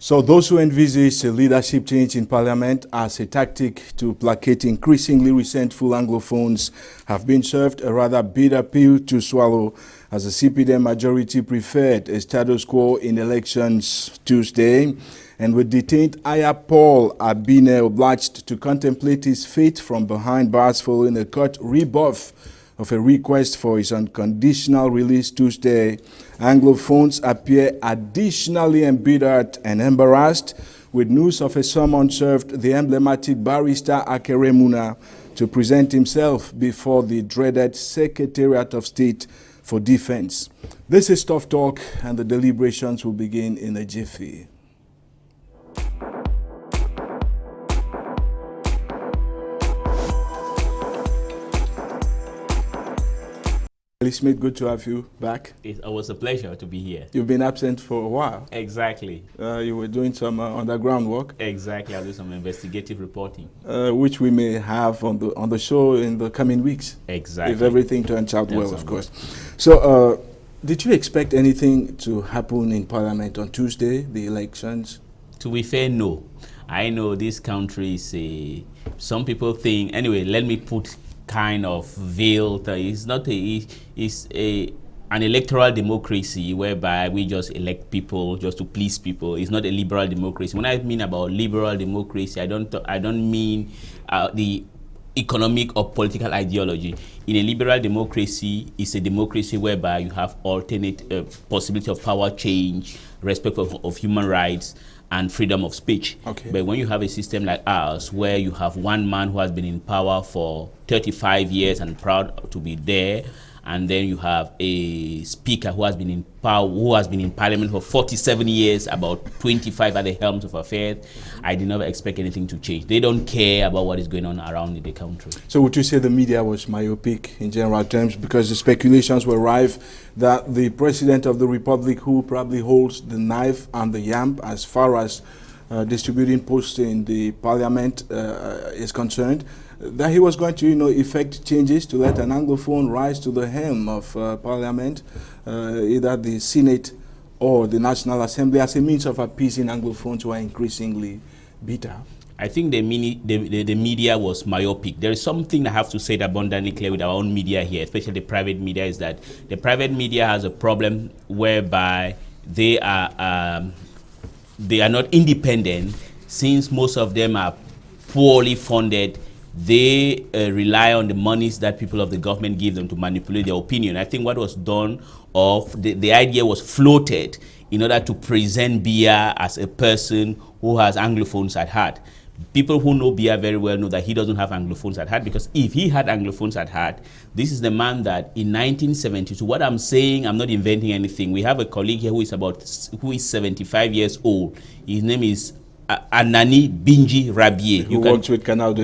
So those who envisage a leadership change in Parliament as a tactic to placate increasingly resentful Anglophones have been served a rather bitter pill to swallow, as the CPDM majority preferred a status quo in elections Tuesday, and with detained Ayah Ebine obliged to contemplate his fate from behind bars following a court rebuff of a request for his unconditional release Tuesday, Anglophones appear additionally embittered and embarrassed with news of a summons served the emblematic barrister Akere Muna to present himself before the dreaded Secretariat of State for Defense. This is Tough Talk, and the deliberations will begin in a jiffy. Elie Smith, good to have you back. It was a pleasure to be here. You've been absent for a while. Exactly. You were doing some underground work. Exactly. I'll do some investigative reporting, which we may have on the show in the coming weeks. Exactly. If everything turns out well, of course. So, did you expect anything to happen in Parliament on Tuesday, the elections? To be fair, no. I know this country is some people think. Anyway, let me put kind of veiled. It's not an electoral democracy whereby we just elect people just to please people. It's not a liberal democracy. When I mean about liberal democracy, I don't mean the economic or political ideology. In a liberal democracy, it's a democracy whereby you have alternate possibility of power change, respect of human rights, and freedom of speech. Okay. But when you have a system like ours, where you have one man who has been in power for 35 years and proud to be there, and then you have a speaker who has been in power, who has been in Parliament for 47 years, about 25 at the helms of affairs, I did not expect anything to change. They don't care about what is going on around in the country. So would you say the media was myopic in general terms, because the speculations were rife that the President of the Republic, who probably holds the knife and the yam as far as distributing posts in the Parliament is concerned, that he was going to, effect changes to let an Anglophone rise to the helm of Parliament, either the Senate or the National Assembly, as a means of appeasing Anglophones who are increasingly bitter? I think the media was myopic. There is something I have to say abundantly clear with our own media here, especially the private media, is that the private media has a problem whereby they are not independent, since most of them are poorly funded. They rely on the monies that people of the government give them to manipulate their opinion. I think what was done, the idea was floated in order to present Biya as a person who has Anglophones at heart. People who know Biya very well know that he doesn't have Anglophones at heart, because if he had Anglophones at heart, this is the man that in 1972, what I'm saying, I'm not inventing anything. We have a colleague here who is 75 years old. His name is Ndi Mancho Elie, who works with Canal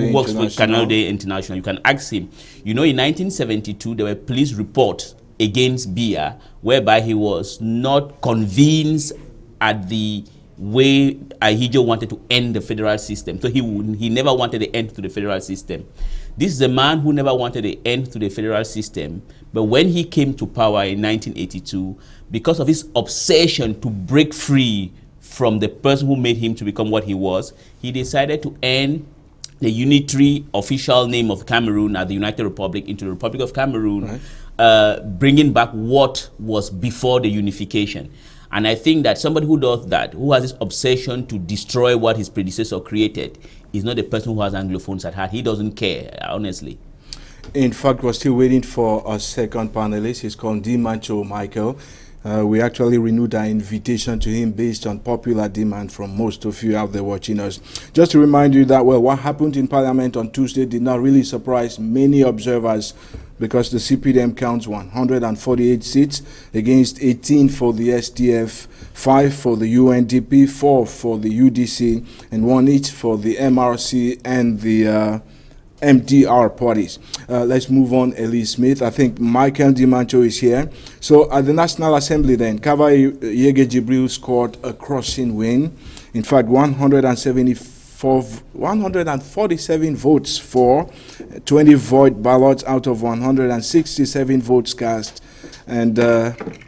International. You can ask him. In 1972, there were police reports against Biya whereby he was not convinced at the way Ahijo wanted to end the federal system. So he never wanted the end to the federal system. This is a man who never wanted the end to the federal system. But when he came to power in 1982, because of his obsession to break free from the person who made him to become what he was, he decided to end the unitary official name of Cameroon as the United Republic into the Republic of Cameroon, right, bringing back what was before the unification. And I think that somebody who does that, who has this obsession to destroy what his predecessor created, is not the person who has Anglophones at heart. He doesn't care, honestly. In fact, we're still waiting for a second panelist. He's called Ndi Mancho Michael. We actually renewed our invitation to him based on popular demand from most of you out there watching us. Just to remind you that, what happened in Parliament on Tuesday did not really surprise many observers, because the CPDM counts 148 seats against 18 for the SDF, 5 for the UNDP, 4 for the UDC, and 1 each for the MRC and the MDR parties. Let's move on, Elie Smith. I think Ndi Mancho is here. So at the National Assembly then, Kavayege Jibril scored a crushing win. In fact, 147 votes for, 20 void ballots out of 167 votes cast. And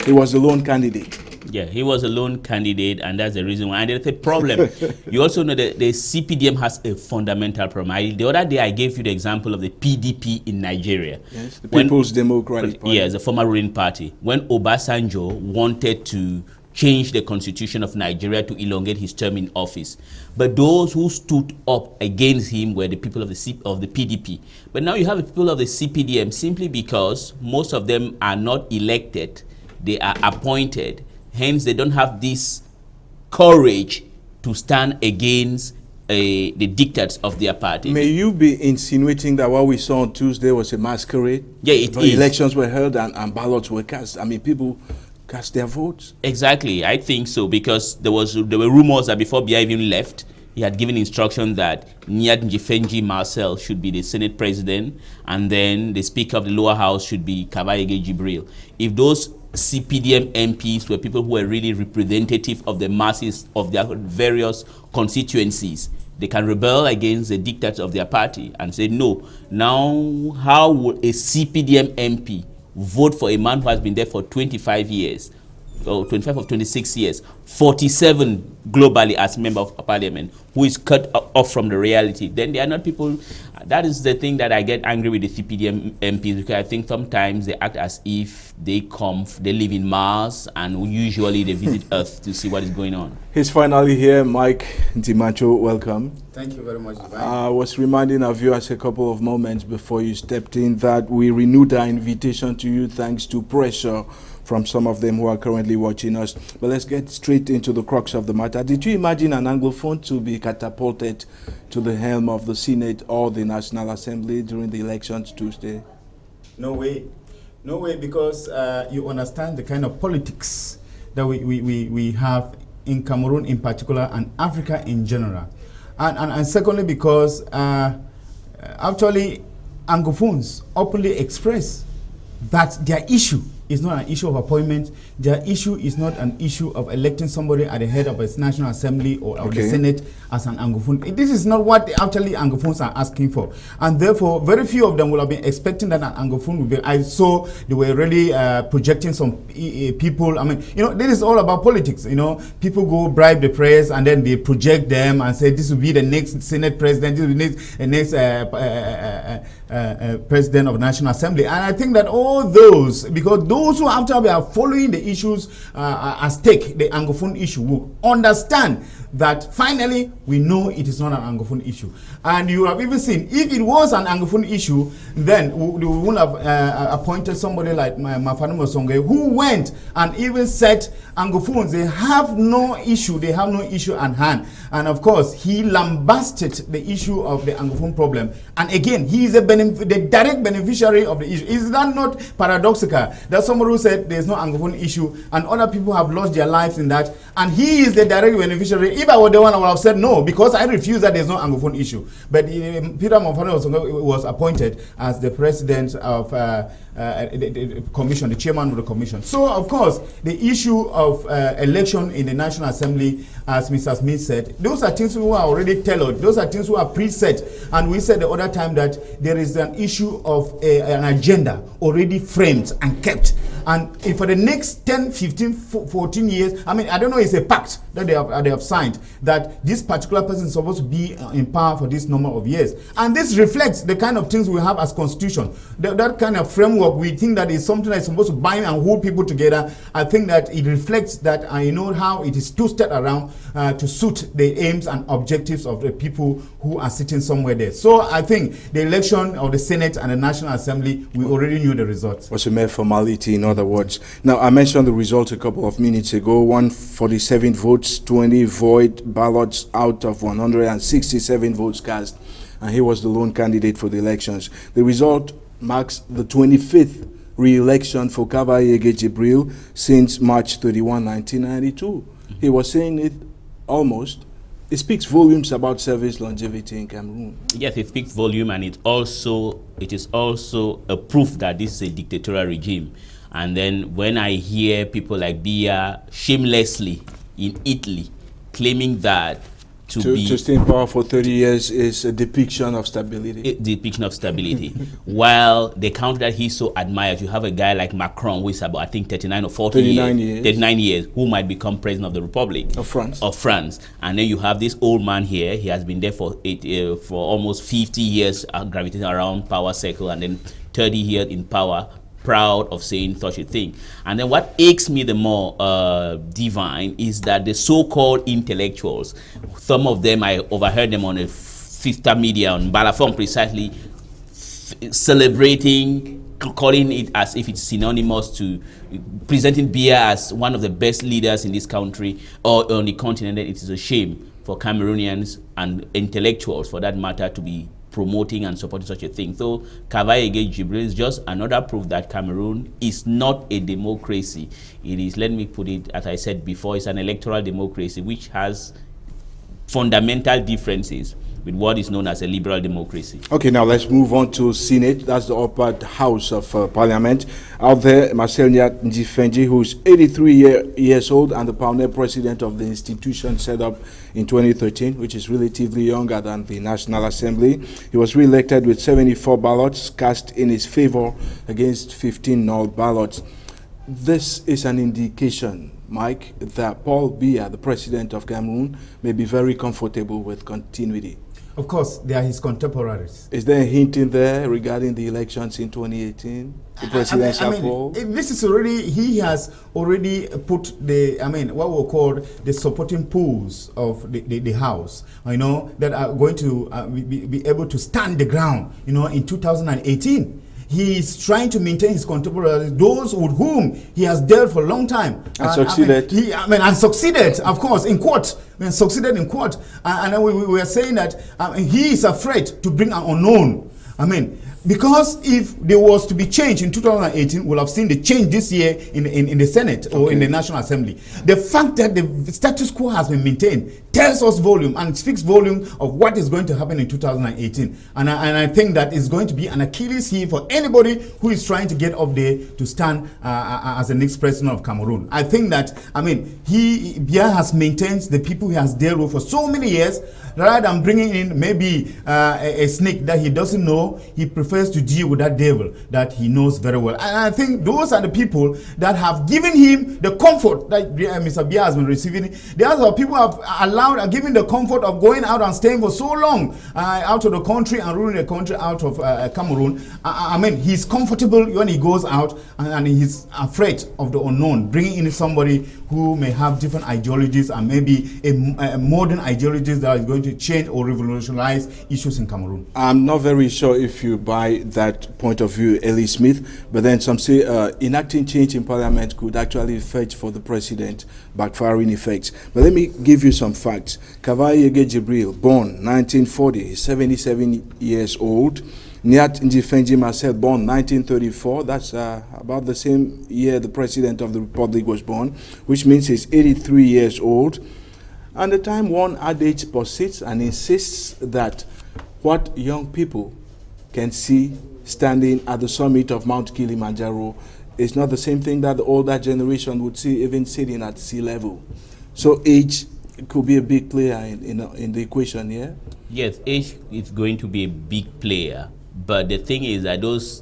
he was the lone candidate. Yeah, he was a lone candidate, and that's the reason why. And there's a problem. You also know that the CPDM has a fundamental problem. The other day, I gave you the example of the PDP in Nigeria. Yes, the People's Democratic Party. Yes, the former ruling party. When Obasanjo wanted to change the constitution of Nigeria to elongate his term in office, but those who stood up against him were the people of the PDP. But now you have the people of the CPDM simply because most of them are not elected, they are appointed. Hence, they don't have this courage to stand against the dictates of their party. May you be insinuating that what we saw on Tuesday was a masquerade? Yeah, it is. Elections were held and ballots were cast. I mean, people cast their votes. Exactly, I think so, because there were rumors that before Biya even left, he had given instruction that Njifenji Marcel should be the Senate president, and then the Speaker of the lower house should be Kabayege Jibril. If those CPDM MPs were people who were really representative of the masses of their various constituencies, they can rebel against the dictates of their party and say, no, now how would a CPDM MP vote for a man who has been there for 25 years, or 25 or 26 years, 47 globally as member of parliament, who is cut off from the reality? Then they are not people. That is the thing that I get angry with the CPDM MPs, because I think sometimes they act as if they live in Mars, and usually they visit Earth to see what is going on. He's finally here. Mike Ndi Mancho, welcome. Thank you very much, Divine. I was reminding our viewers a couple of moments before you stepped in that we renewed our invitation to you thanks to pressure from some of them who are currently watching us. But let's get straight into the crux of the matter. Did you imagine an Anglophone to be catapulted to the helm of the Senate or the National Assembly during the elections Tuesday? No way. No way, because you understand the kind of politics that we have in Cameroon in particular and Africa in general. And secondly, because actually Anglophones openly express that their issue is not an issue of appointment. Their issue is not an issue of electing somebody at the head of a National Assembly or of the Senate as an Anglophone. This is not what actually Anglophones are asking for. And therefore, very few of them will have been expecting that an Anglophone would be. I saw they were really projecting some people. I mean, you know, this is all about politics. You know, people go bribe the press and then they project them and say this will be the next Senate president, this will be the next president of the National Assembly. And I think that all those, because those who after we are following the issues at stake, the Anglophone issue, will understand that finally we know it is not an Anglophone issue. And you have even seen, if it was an Anglophone issue, then we wouldn't have appointed somebody like Mafanu Mosonge, who went and even said Anglophones, they have no issue at hand. And of course, he lambasted the issue of the Anglophone problem. And again, he is the direct beneficiary of the issue. Is that not paradoxical? That somebody who said there is no Anglophone issue and other people have lost their lives in that, and he is the direct beneficiary. If I were the one, I would have said no, because I refuse that there is no Anglophone issue. But Peter Mofano was appointed as the president of the commission, the chairman of the commission. So, of course, the issue of election in the National Assembly, as Mr. Smith said, those are things who are already tailored. Those are things who are preset. And we said the other time that there is an issue of an agenda already framed and kept. And if for the next 10, 15, 14 years, I mean, I don't know, it's a pact that they have signed that this particular person is supposed to be in power for this number of years. And this reflects the kind of things we have as constitution. That kind of framework, we think that is something that is supposed to bind and hold people together. I think that it reflects that, you know, how it is twisted around to suit the aims and objectives of the people who are sitting somewhere there. So I think the election of the Senate and the National Assembly, we already knew the results. Was a mere formality, in other words. Now, I mentioned the results a couple of minutes ago. 147 votes, 20 void ballots out of 167 votes cast. And he was the lone candidate for the elections. The result marks the 25th re-election for Kabayege Jibril since March 31, 1992. He was saying it almost. It speaks volumes about service longevity in Cameroon. Yes, it speaks volume, and it is also a proof that this is a dictatorial regime. And then when I hear people like Biya shamelessly in Italy claiming that to stay in power for 30 years is a depiction of stability. Depiction of stability. While the country that he so admires, you have a guy like Macron, who is about, I think, 39 or 40 39 years, who might become president of the Republic of France. And then you have this old man here. He has been there for almost 50 years, gravitating around power circle, and then 30 years in power, proud of saying such a thing. And then what aches me the more, Divine, is that the so-called intellectuals, some of them, I overheard them on a sister media on Balafon precisely, celebrating, calling it as if it's synonymous to presenting Biya as one of the best leaders in this country or on the continent. It is a shame for Cameroonians and intellectuals, for that matter, to be promoting and supporting such a thing. So Ayah Ebine Jibril is just another proof that Cameroon is not a democracy. It is, let me put it, as I said before, it's an electoral democracy which has fundamental differences with what is known as a liberal democracy. Okay, now let's move on to Senate. That's the upper house of Parliament. Out there, Marcel Ndi, who's 83 years old and the pioneer president of the institution set up in 2013, which is relatively younger than the National Assembly. He was re-elected with 74 ballots cast in his favor against 15 null ballots. This is an indication, Mike, that Paul Biya, the president of Cameroon, may be very comfortable with continuity. Of course, they are his contemporaries. Is there a hint in there regarding the elections in 2018, the presidential poll? This is already, he has already put the, what we'll call the supporting pools of the House, that are going to be able to stand the ground, in 2018. He is trying to maintain his contemporaries, those with whom he has dealt for a long time. And succeeded. And succeeded, of course, in court. Succeeded in court. And we are saying that he is afraid to bring an unknown. Because if there was to be change in 2018, we'll have seen the change this year in the Senate or in the National Assembly. The fact that the status quo has been maintained tells us volume and speaks volume of what is going to happen in 2018. And I think that is going to be an Achilles heel for anybody who is trying to get up there to stand as the next president of Cameroon. I think that, Biya has maintained the people he has dealt with for so many years. Rather than bringing in maybe a snake that he doesn't know, he prefers to deal with that devil that he knows very well. And I think those are the people that have given him the comfort that Mr. Biya has been receiving. The other people have given the comfort of going out and staying for so long out of the country and ruling the country out of Cameroon. He's comfortable when he goes out and he's afraid of the unknown, bringing in somebody who may have different ideologies and maybe a modern ideologies that is going to change or revolutionize issues in Cameroon. I'm not very sure if you buy that point of view, Elie Smith, but then some say enacting change in Parliament could actually fetch for the president backfiring effects. But let me give you some facts. Ayah Ebine Jibril, born 1940, 77 years old. Ndi Marcel, born 1934. That's about the same year the president of the Republic was born, which means he's 83 years old. And the time one adage persists and insists that what young people can see standing at the summit of Mount Kilimanjaro is not the same thing that the older generation would see even sitting at sea level. So age could be a big player in the equation, yeah? Yes, age is going to be a big player. But the thing is that those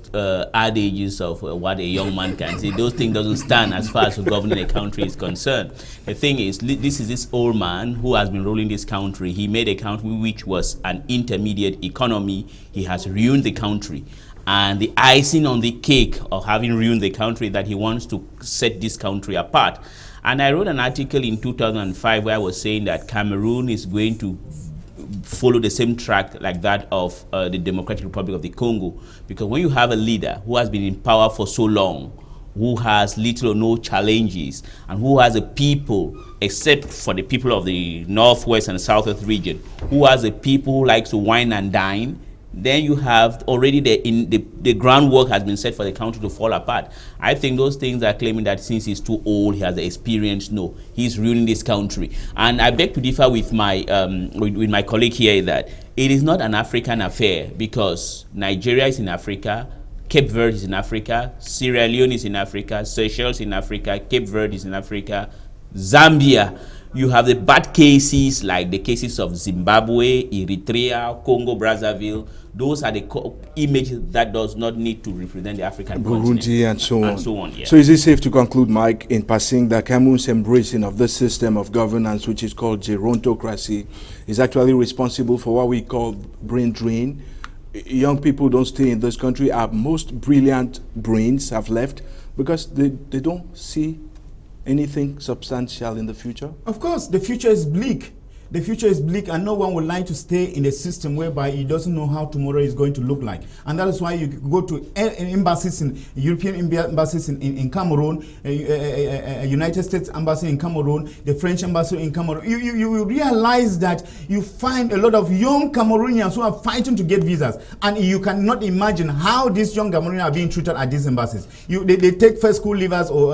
adages of what a young man can see, those things doesn't stand as far as governing a country is concerned. The thing is, this is this old man who has been ruling this country. He made a country which was an intermediate economy. He has ruined the country. And the icing on the cake of having ruined the country, that he wants to set this country apart. And I wrote an article in 2005 where I was saying that Cameroon is going to follow the same track like that of the Democratic Republic of the Congo. Because when you have a leader who has been in power for so long, who has little or no challenges, and who has a people, except for the people of the Northwest and Southwest region, who has a people who likes to wine and dine, then you have already the groundwork has been set for the country to fall apart. I think those things are claiming that since he's too old, he has the experience. No, he's ruining this country. And I beg to differ with my colleague here that it is not an African affair, because Nigeria is in Africa, Cape Verde is in Africa, Sierra Leone is in Africa, Seychelles in Africa, Cape Verde is in Africa, Zambia, You have the bad cases like the cases of Zimbabwe, Eritrea, Congo, Brazzaville. Those are the images that does not need to represent the African continent. Burundi and so on. And so on, yeah. So is it safe to conclude, Mike, in passing, that Cameroon's embracing of this system of governance, which is called gerontocracy, is actually responsible for what we call brain drain? Young people don't stay in this country. Our most brilliant brains have left because they don't see anything substantial in the future? Of course, the future is bleak. The future is bleak, and no one would like to stay in a system whereby he doesn't know how tomorrow is going to look like. And that is why you go to embassies, European embassies in Cameroon, United States embassy in Cameroon, the French embassy in Cameroon. You realize that you find a lot of young Cameroonians who are fighting to get visas, and you cannot imagine how these young Cameroonians are being treated at these embassies. They take first school leavers or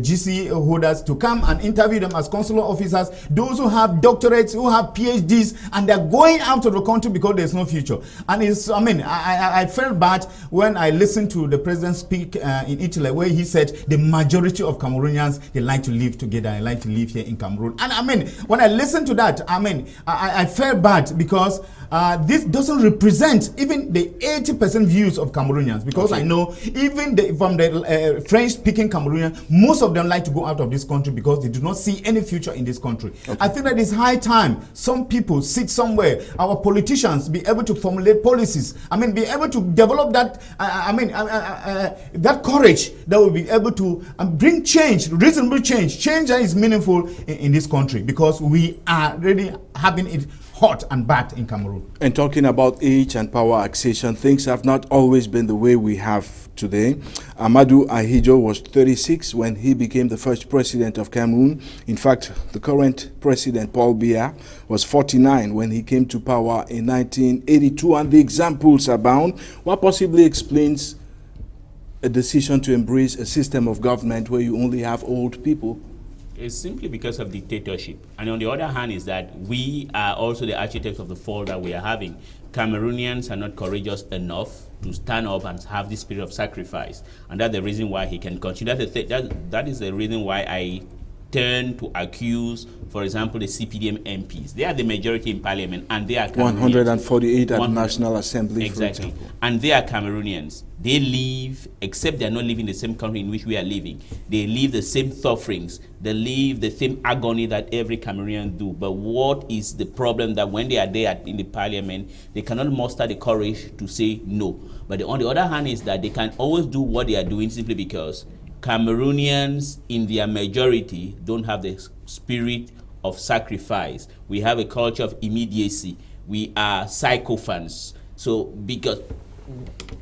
GC holders to come and interview them as consular officers. Those who have doctorates, who have PhDs, and they're going out of the country because there's no future. And it's, I felt bad when I listened to the president speak in Italy, where he said the majority of Cameroonians, they like to live together, they like to live here in Cameroon. And when I listened to that, I felt bad because this doesn't represent even the 80% views of Cameroonians, because I know even from the French-speaking Cameroonians, most of them like to go out of this country because they do not see any future in this country. I think that it's high time some people sit somewhere, our politicians be able to formulate policies, be able to develop that, that courage that will be able to bring change, reasonable change that is meaningful in this country, because we are really having it hot and bad in Cameroon. And talking about age and power accession, things have not always been the way we have today. Amadou Ahidjo was 36 when he became the first president of Cameroon. In fact, the current president, Paul Biya, was 49 when he came to power in 1982, and the examples abound. What possibly explains a decision to embrace a system of government where you only have old people? It's simply because of dictatorship. And on the other hand is that we are also the architects of the fall that we are having. Cameroonians are not courageous enough to stand up and have this spirit of sacrifice. And that's the reason why he can continue. That is the reason why I turn to accuse, for example, the CPDM MPs. They are the majority in parliament, and they are Cameroonians. 148 at the National Assembly, exactly. For example. And they are Cameroonians. They live, except they are not living the same country in which we are living. They live the same sufferings. They live the same agony that every Cameroonian do. But what is the problem? That when they are there in the parliament, they cannot muster the courage to say no. But on the other hand is that they can always do what they are doing simply because Cameroonians in their majority don't have the spirit of sacrifice. We have a culture of immediacy. We are sycophants. So because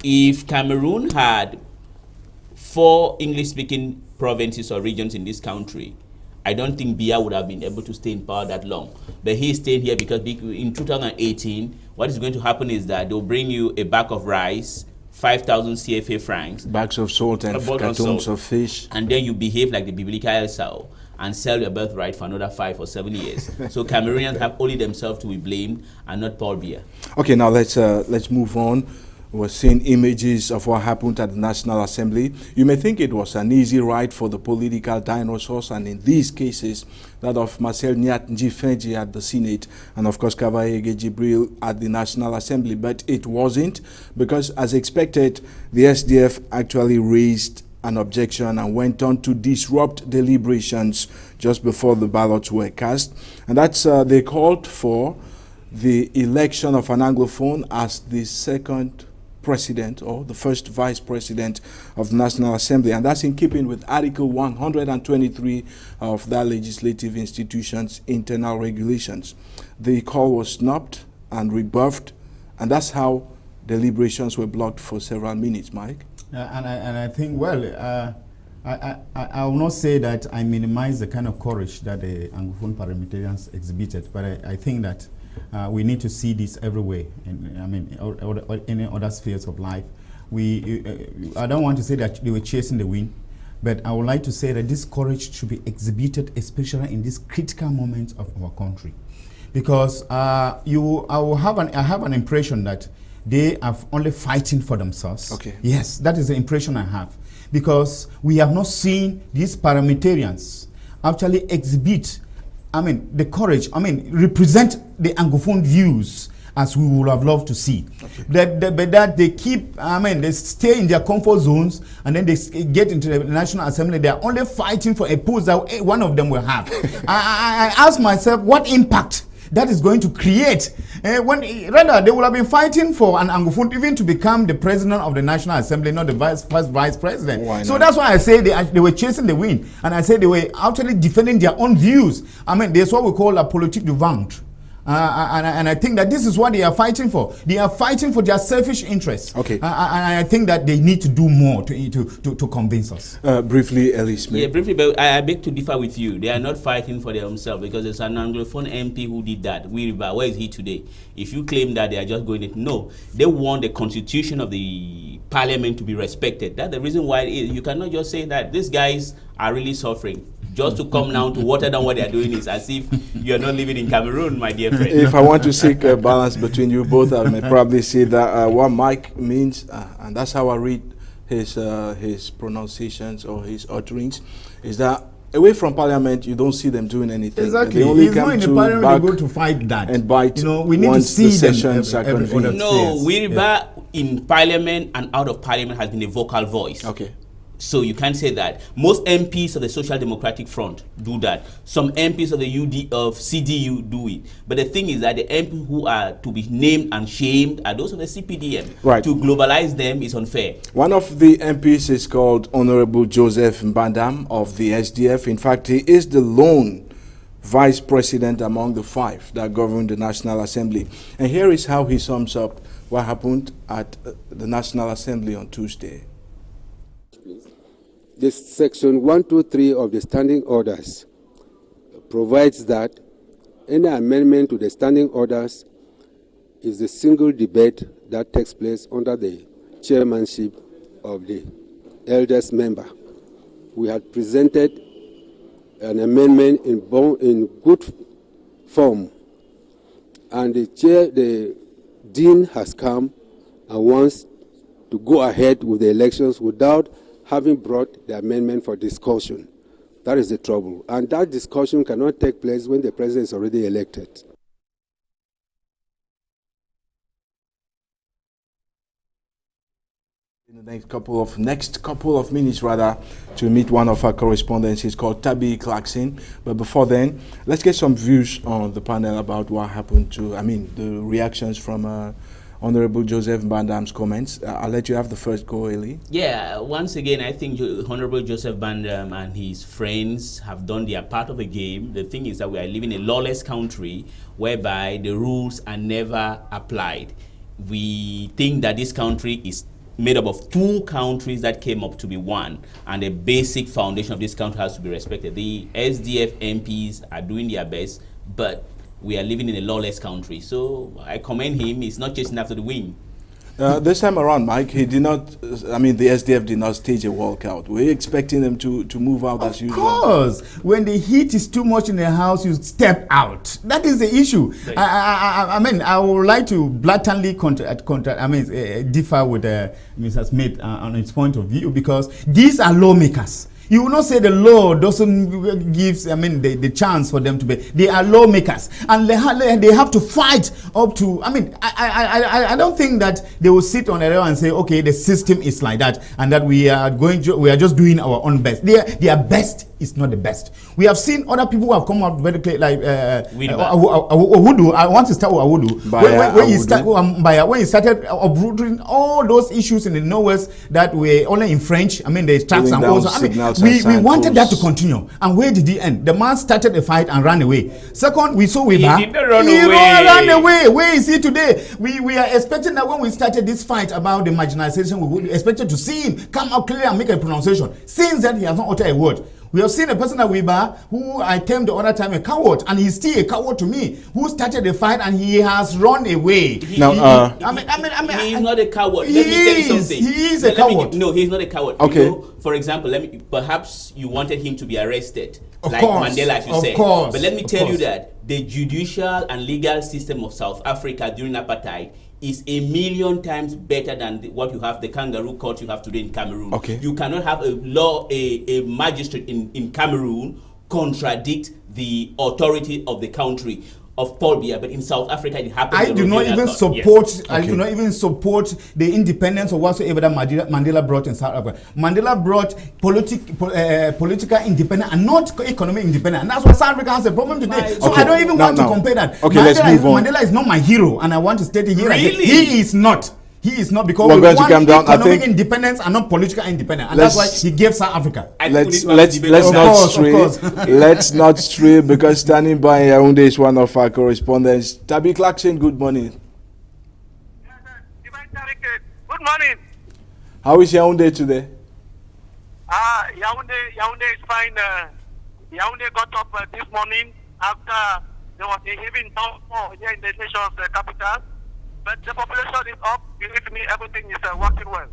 if Cameroon had 4 English-speaking provinces or regions in this country, I don't think Biya would have been able to stay in power that long. But he stayed here because in 2018, what is going to happen is that they'll bring you a bag of rice, 5,000 CFA francs, bags of salt and cartons of fish, and then you behave like the biblical Esau and sell your birthright for another 5 or 7 years. So Cameroonians have only themselves to be blamed and not Paul Biya. Okay, now let's move on. We're seeing images of what happened at the National Assembly. You may think it was an easy ride for the political dinosaurs, and in these cases, that of Marcel Nyat-Njifeji at the Senate, and of course Kavaege Jibril at the National Assembly, but it wasn't, because as expected, the SDF actually raised an objection and went on to disrupt deliberations just before the ballots were cast. And that's, they called for the election of an Anglophone as the second president or the first vice president of the National Assembly, and that's in keeping with Article 123 of that legislative institution's internal regulations. The call was snubbed and rebuffed, and that's how deliberations were blocked for several minutes, Mike. And I think, well, I will not say that I minimize the kind of courage that the Anglophone parliamentarians exhibited, but I think that we need to see this everywhere, or any other spheres of life. I don't want to say that they were chasing the wind, but I would like to say that this courage should be exhibited, especially in this critical moment of our country, because I have an impression that they are only fighting for themselves. Okay. Yes, that is the impression I have, because we have not seen these parliamentarians actually exhibit, the courage, represent the Anglophone views as we would have loved to see. Okay. But that they keep, they stay in their comfort zones, and then they get into the National Assembly. They are only fighting for a post that one of them will have. I ask myself, what impact that is going to create when rather they will have been fighting for an Anglophone even to become the president of the National Assembly, not the first vice president. So that's why I say they were chasing the wind, and I say they were actually defending their own views. There's what we call a politique du ventre. And I think that this is what they are fighting for. They are fighting for their selfish interests. Okay. And I think that they need to do more to convince us. Briefly, Elie Smith. Yeah, briefly, but I beg to differ with you. They are not fighting for themselves, because there's an Anglophone MP who did that. Where is he today? If you claim that they are just going to, no, they want the constitution of the parliament to be respected. That's the reason why you cannot just say that these guys are really suffering. Just to come now to water down what they are doing is as if you are not living in Cameroon, my dear friend. If I want to seek a balance between you both, I may probably say that what Mike means, and that's how I read his pronunciations or his utterings, is that away from Parliament, you don't see them doing anything. Exactly. They only it's come not in the to Parliament they go to fight that. And bite. We need to see the sessions them are convened. No, Wiriba in Parliament and out of Parliament has been a vocal voice. Okay. So you can't say that. Most MPs of the Social Democratic Front do that. Some MPs of the CDU do it. But the thing is that the MPs who are to be named and shamed are those of the CPDM. Right. To globalize them is unfair. One of the MPs is called Honorable Joseph Mbandam of the SDF. In fact, he is the lone vice president among the 5 that govern the National Assembly. And here is how he sums up what happened at the National Assembly on Tuesday. This section 123 of the standing orders provides that any amendment to the standing orders is a single debate that takes place under the chairmanship of the eldest member. We had presented an amendment in good form, and the dean has come and wants to go ahead with the elections without having brought the amendment for discussion. That is the trouble. And that discussion cannot take place when the president is already elected. In the next couple of minutes, to meet one of our correspondents. He's called Tabby Clarkson. But before then, let's get some views on the panel about what happened the reactions from Honorable Joseph Bandam's comments. I'll let you have the first go, Elie. Yeah, once again, I think Honorable Joseph Bandam and his friends have done their part of the game. The thing is that we are living in a lawless country whereby the rules are never applied. We think that this country is made up of 2 countries that came up to be one, and the basic foundation of this country has to be respected. The SDF MPs are doing their best, but we are living in a lawless country. So I commend him. He's not chasing after the wind. This time around, Mike, he did not, the SDF did not stage a walkout. We're expecting them to move out as usual. Of course. When the heat is too much in the house, you step out. That is the issue. I would like to blatantly differ with Mr. Smith on his point of view, because these are lawmakers. You will not say the law doesn't give, the chance for them to be. They are lawmakers, and they have to fight up to. I don't think that they will sit on a rail and say, okay, the system is like that, and that we are just doing our own best. Their best is not the best. We have seen other people who have come out very clear, like Awudu. I want to start with Awudu. When he started uprooting all those issues in the Northwest that were only in French, the tracks and also. We wanted that to continue. And where did he end? The man started a fight and ran away. Second, we saw Weber. He ran away. Where is he today? We are expecting that when we started this fight about the marginalization, we would expected to see him come out clearly and make a pronunciation. Since then, he has not uttered a word. We have seen a person at Weber who I termed the other time a coward, and he's still a coward to me, who started the fight and he has run away. He's not a coward. Let me tell you something. He is a coward. No, he's not a coward. Okay. For example, perhaps you wanted him to be arrested, of like course, Mandela, as you said. Course, but let me tell you that the judicial and legal system of South Africa during apartheid is a million times better than what you have, the kangaroo court you have today in Cameroon. Okay. You cannot have a magistrate in Cameroon contradict the authority of the country of Paul Biya, but in South Africa it happened. I do not even support. I do not even support the independence or whatsoever that Mandela brought in South Africa. Mandela brought political independence and not economic independence, and that's why South Africa has a problem today. So I don't even want to compare that. Okay, let's move on. Mandela is not my hero, and I want to state it here. Really? He is not. He is not, because We're we going to want come down. economic independence and not political independence, and that's why he gave South Africa. Let's not stray. Let's not stray, because standing by in Yaoundé is one of our correspondents. Tabi Clarkson, good morning. Divine Ntarinyke, good morning. How is Yaoundé today? Yaoundé is fine. Yaoundé got up this morning after there was a heavy downpour here in the nation's capital. But the population is up. Believe me, everything is working well.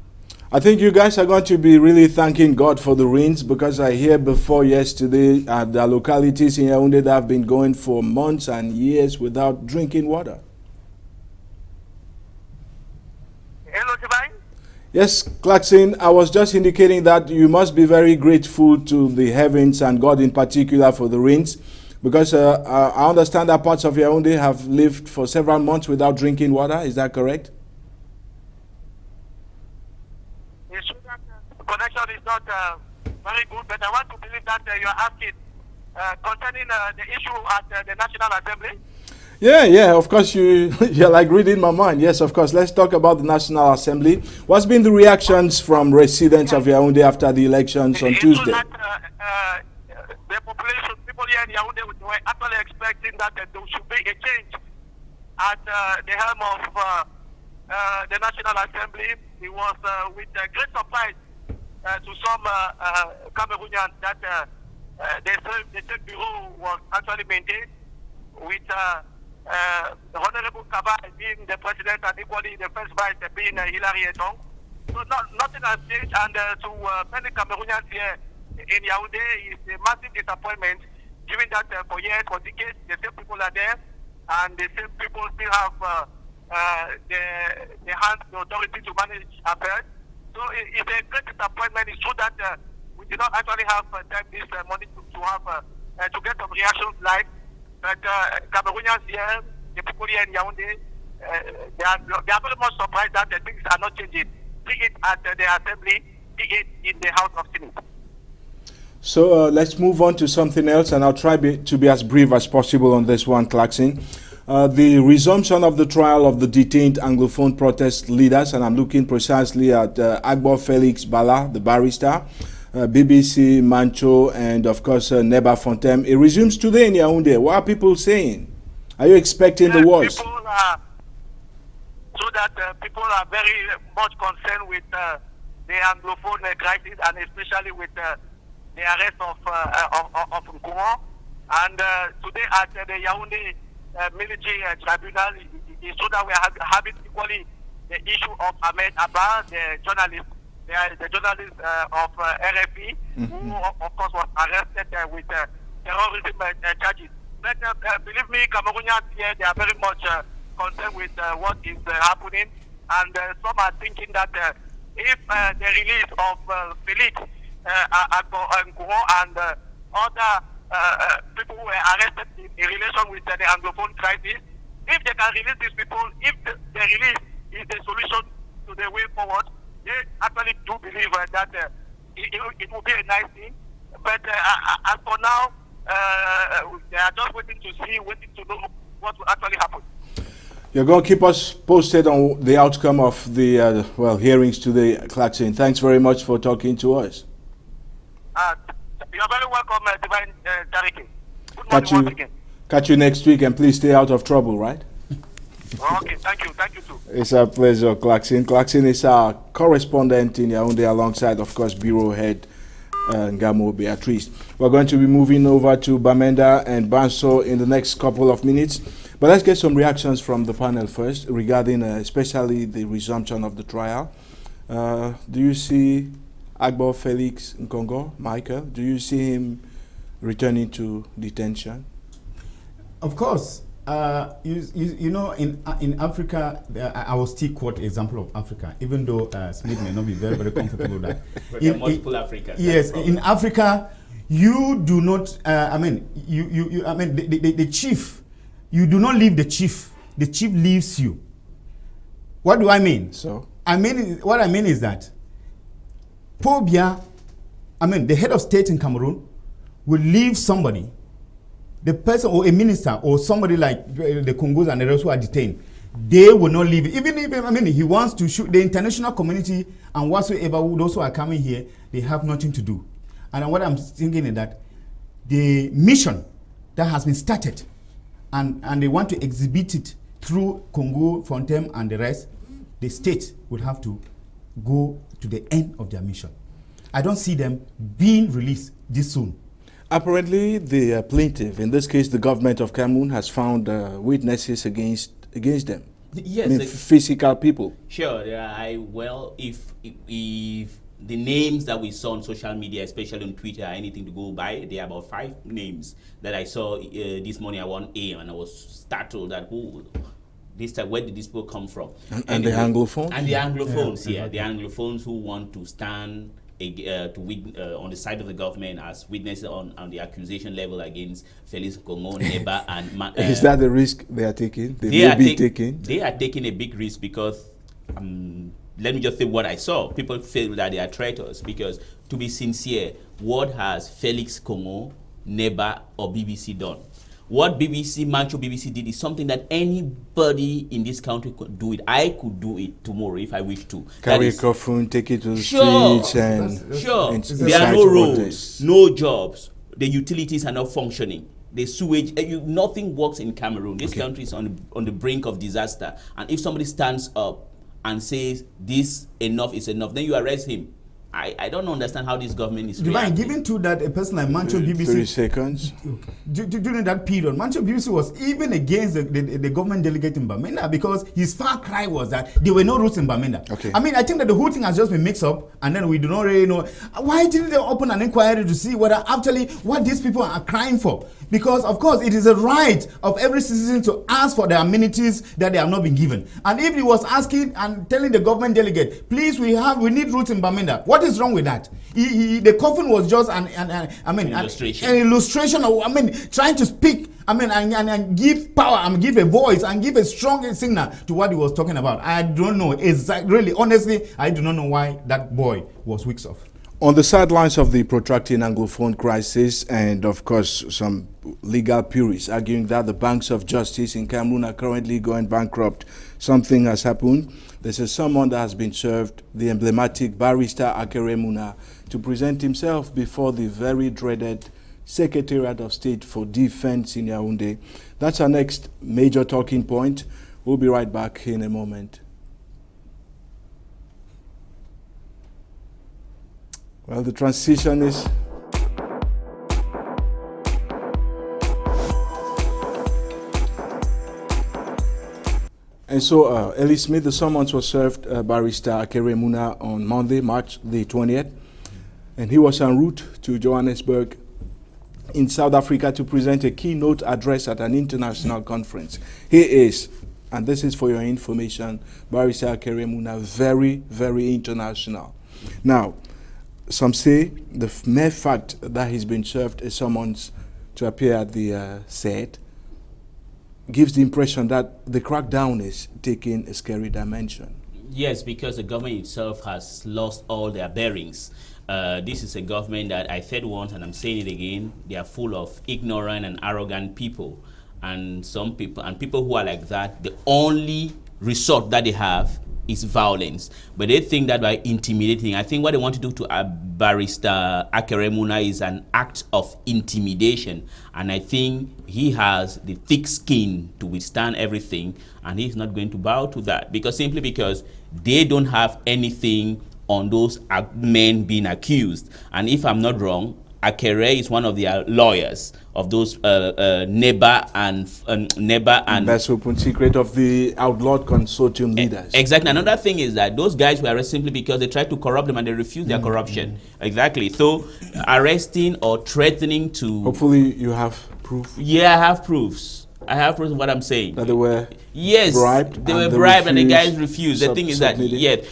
I think you guys are going to be really thanking God for the rains, because I hear before yesterday there are localities in Yaoundé that have been going for months and years without drinking water. Hello, Divine? Yes, Clarkson, I was just indicating that you must be very grateful to the heavens and God in particular for the rains, because I understand that parts of Yaoundé have lived for several months without drinking water. Is that correct? It's true that the connection is not very good, but I want to believe that you are asking concerning the issue at the National Assembly. Yeah, of course, you're like reading my mind. Yes, of course. Let's talk about the National Assembly. What's been the reactions from residents of Yaoundé after the elections on Tuesday? The population, people here in Yaoundé, were actually expecting that there should be a change at the helm of the National Assembly. It was with great surprise to some Cameroonians that the state bureau was actually maintained, with Honorable Kaba being the president and equally the first vice being Hilary Etong. So nothing has changed, and to many Cameroonians here in Yaoundé is a massive disappointment, given that for years, for decades, the same people are there, and the same people still have the hands, the authority to manage affairs. So it's a great disappointment. It's true that we did not actually have time this morning to have to get some reactions live, but Cameroonians here, the people here in Yaoundé, they are very much surprised that things are not changing, be it at the assembly, be it in the House of Senate. So let's move on to something else, and I'll try to be as brief as possible on this one, Clarkson. The resumption of the trial of the detained Anglophone protest leaders, and I'm looking precisely at Agbo Felix Bala, the barrister, BBC Mancho, and of course Neba Fontem. It resumes today in Yaoundé. What are people saying? Are you expecting the worst? People are very much concerned with the Anglophone crisis, and especially with the arrest of Nkouan. And today at the Yaoundé military tribunal, it's true that we are having equally the issue of Ahmed Abba, the journalist of RFE, who of course was arrested with terrorism charges. But believe me, Cameroonians here, they are very much concerned with what is happening, and some are thinking that if the release of Felix and other people who were arrested in relation with the Anglophone crisis, if they can release these people, if the release is the solution to the way forward, they actually do believe that it will be a nice thing. But as for now, they are just waiting to know what will actually happen. You're going to keep us posted on the outcome of the hearings today, Clarkson. Thanks very much for talking to us. You're very welcome, Divine Ntarinyke. Good morning once again. Catch you next week, and please stay out of trouble, right? Okay, thank you too. It's a pleasure, Clarkson. Clarkson is our correspondent in Yaoundé, alongside, of course, Bureau Head Ngamo Beatrice. We're going to be moving over to Bamenda and Banso in the next couple of minutes. But let's get some reactions from the panel first regarding especially the resumption of the trial. Do you see Agbo Felix Nkongo, Michael? Do you see him returning to detention? Of course. You know, in Africa, I will still quote example of Africa, even though Smith may not be very, very comfortable with that. But there are multiple Africans. Yes, in Africa, you do not, the chief, you do not leave the chief leaves you. What do I mean? So? What I mean is that Pobia, the head of state in Cameroon will leave somebody, the person or a minister or somebody like the Congos and the rest who are detained, they will not leave. Even if, he wants to shoot the international community and whatsoever, those who are coming here, they have nothing to do. And what I'm thinking is that the mission that has been started and they want to exhibit it through Congo, Fontem and the rest, the state will have to go to the end of their mission. I don't see them being released this soon. Apparently, the plaintiff, in this case the government of Cameroon, has found witnesses against them. Yes, physical people. Sure. If the names that we saw on social media, especially on Twitter, are anything to go by, there are about 5 names that I saw this morning at 1 a.m. and I was startled that where did these people come from? And the Anglophones? And the Anglophones, yeah. The Anglophones who want to stand on the side of the government as witnesses on the accusation level against Felix Kongo, Neba, and... Is that the risk they are taking? They are taking a big risk because... let me just say what I saw. People feel that they are traitors because, to be sincere, what has Felix Kongo, Neba, or BBC done? What Mancho BBC did is something that anybody in this country could do it. I could do it tomorrow if I wish to. Carry a coffin, take it to the streets, and there are no roads, no jobs. The utilities are not functioning. The sewage, nothing works in Cameroon. This country is on the brink of disaster. And if somebody stands up and says this enough is enough, then you arrest him. I don't understand how this government is reacting. Given to that, a person like Mancho BBC... 30 seconds. During that period, Mancho BBC was even against the government delegate in Bamenda because his far cry was that there were no routes in Bamenda. Okay. I think that the whole thing has just been mixed up and then we do not really know. Why didn't they open an inquiry to see whether actually what these people are crying for? Because, of course, it is a right of every citizen to ask for the amenities that they have not been given. And if he was asking and telling the government delegate, please, we need routes in Bamenda, what is wrong with that? The coffin was just an illustration of, trying to speak, and give power, and give a voice, and give a strong signal to what he was talking about. I don't know exactly, really, honestly, I do not know why that boy was weeks off. On the sidelines of the protracted Anglophone crisis, and of course some legal purists arguing that the banks of justice in Cameroon are currently going bankrupt, something has happened. There's a summon that has been served, the emblematic barrister Akere Muna, to present himself before the very dreaded Secretariat of State for Defense in Yaoundé. That's our next major talking point. We'll be right back in a moment. Well, the transition is... And so, Elie Smith, the summons was served barrister Akere Muna on Monday, March the 20th. And he was en route to Johannesburg in South Africa to present a keynote address at an international conference. He is, and this is for your information, barrister Akere Muna, very, very international. Now, some say the mere fact that he's been served a summons to appear at the set gives the impression that the crackdown is taking a scary dimension. Yes, because the government itself has lost all their bearings. This is a government that I said once, and I'm saying it again, they are full of ignorant and arrogant people. And some people, and people who are like that, the only resort that they have is violence. But they think that by intimidating, I think what they want to do to barrister Akere Muna is an act of intimidation. And I think he has the thick skin to withstand everything, and he's not going to bow to that. Simply because they don't have anything on those men being accused. And if I'm not wrong, Akere is one of the lawyers of those Neba and that's open secret of the outlawed consortium leaders. Exactly. Another thing is that those guys were arrested simply because they tried to corrupt them and they refused their corruption. Exactly. So arresting or threatening to... Hopefully you have proof. Yeah, I have proofs. I have proof of what I'm saying. That they were bribed. They were bribed and the guys refused. The thing is that,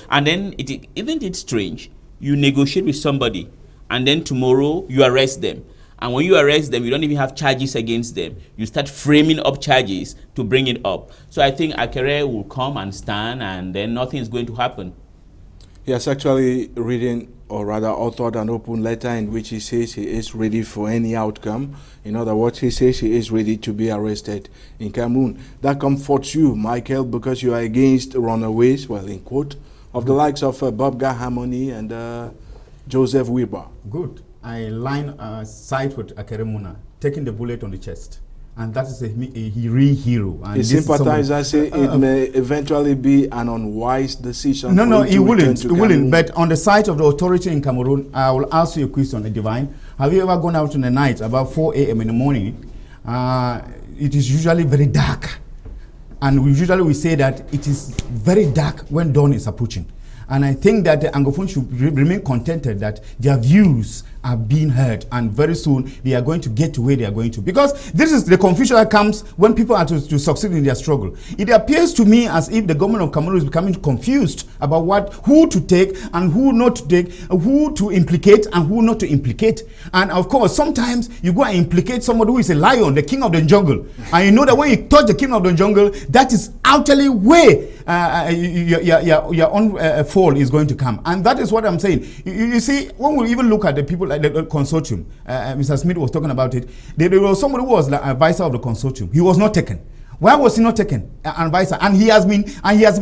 and then isn't it strange? You negotiate with somebody and then tomorrow you arrest them. And when you arrest them, you don't even have charges against them. You start framing up charges to bring it up. So I think Akere will come and stand, and then nothing is going to happen. He has actually written, or rather authored, an open letter in which he says he is ready for any outcome. In other words, he says he is ready to be arrested in Cameroon. That comforts you, Michael, because you are against runaways, well, in quote, of the likes of Bobga Harmony and Joseph Weber. Good. I line side with Akere Muna, taking the bullet on the chest. And that is a real hero. And his sympathizers say it may eventually be an unwise decision. No, it wouldn't. It wouldn't. But on the side of the authority in Cameroon, I will ask you a question, Divine. Have you ever gone out in the night about 4 a.m. in the morning? It is usually very dark. And we say that it is very dark when dawn is approaching. And I think that the Anglophone should remain contented that their views are being heard, and very soon they are going to get to where they are going to. Because this is the confusion that comes when people are to succeed in their struggle. It appears to me as if the government of Cameroon is becoming confused about who to take and who not to take, who to implicate and who not to implicate. And of course, sometimes you go and implicate somebody who is a lion, the king of the jungle. And you know that when you touch the king of the jungle, that is actually where your own fall is going to come. And that is what I'm saying. You see, when we even look at the people like the consortium, Mr. Smith was talking about it, there was somebody who was the advisor of the consortium. He was not taken. Why was he not taken? Advisor, and he has been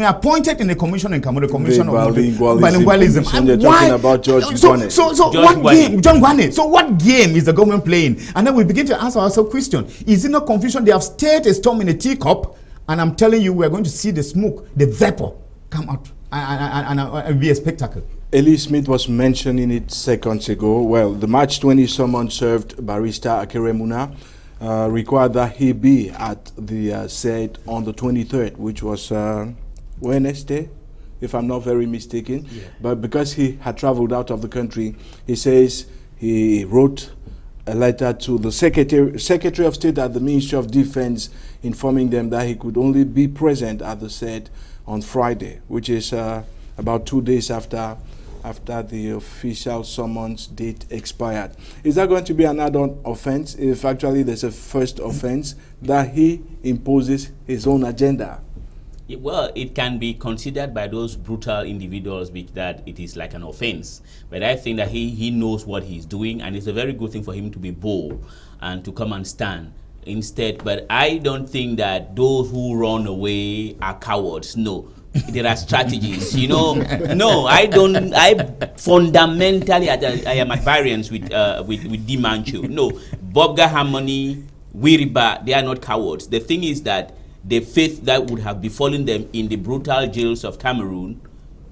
appointed in the commission in Cameroon, the commission of bilingualism. And why? Talking about George Gwane. So what game? John Gwane. So what game is the government playing? And then we begin to answer ourselves a question: is it not confusion? They have stirred a storm in a teacup, and I'm telling you, we are going to see the smoke, the vapor, come out, and be a spectacle. Elie Smith was mentioning it seconds ago. Well, the March 20 summons served barrister Akere Muna required that he be at the set on the 23rd, which was Wednesday, if I'm not very mistaken. Yeah. But because he had traveled out of the country, he says he wrote a letter to the Secretary of State at the Ministry of Defense, informing them that he could only be present at the set on Friday, which is about 2 days after the official summons date expired. Is that going to be an add-on offense if actually there's a first offense that he imposes his own agenda? Well, it can be considered by those brutal individuals that it is like an offense. But I think that he knows what he's doing, and it's a very good thing for him to be bold and to come and stand instead. But I don't think that those who run away are cowards. No. There are strategies, No, I don't. I fundamentally, I am at variance with Ndi Mancho. No, Bobga Harmony, Wiriba, they are not cowards. The thing is that the fate that would have befallen them in the brutal jails of Cameroon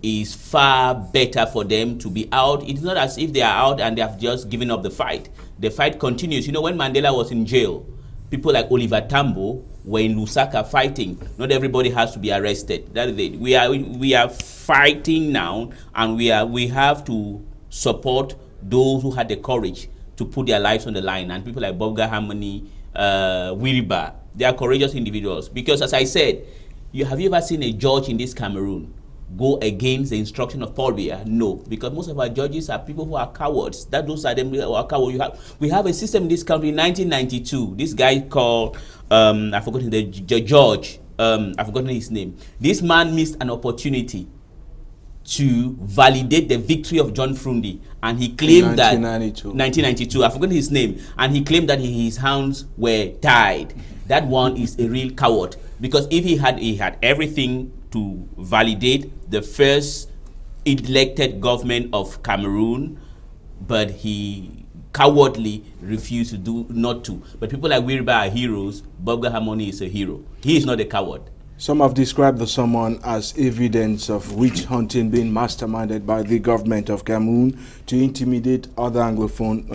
is far better for them to be out. It's not as if they are out and they have just given up the fight. The fight continues. When Mandela was in jail, people like Oliver Tambo were in Lusaka fighting. Not everybody has to be arrested. That is it. We are fighting now, and we have to support those who had the courage to put their lives on the line. And people like Bobga Harmony, Wiriba, they are courageous individuals. Because as I said, have you ever seen a judge in this Cameroon go against the instruction of Paul Biya? No, because most of our judges are people who are cowards. Those are them who are cowards. We have a system in this country in 1992. This guy called, I've forgotten the judge, I've forgotten his name. This man missed an opportunity to validate the victory of John Frundi, and he claimed 1992, I've forgotten his name, and he claimed that his hands were tied. That one is a real coward, because if he had everything to validate the first elected government of Cameroon, but he cowardly refused to not to. But people like Wiriba are heroes. Bobga Harmony is a hero. He is not a coward. Some have described the summon as evidence of witch hunting being masterminded by the government of Cameroon to intimidate other Anglophone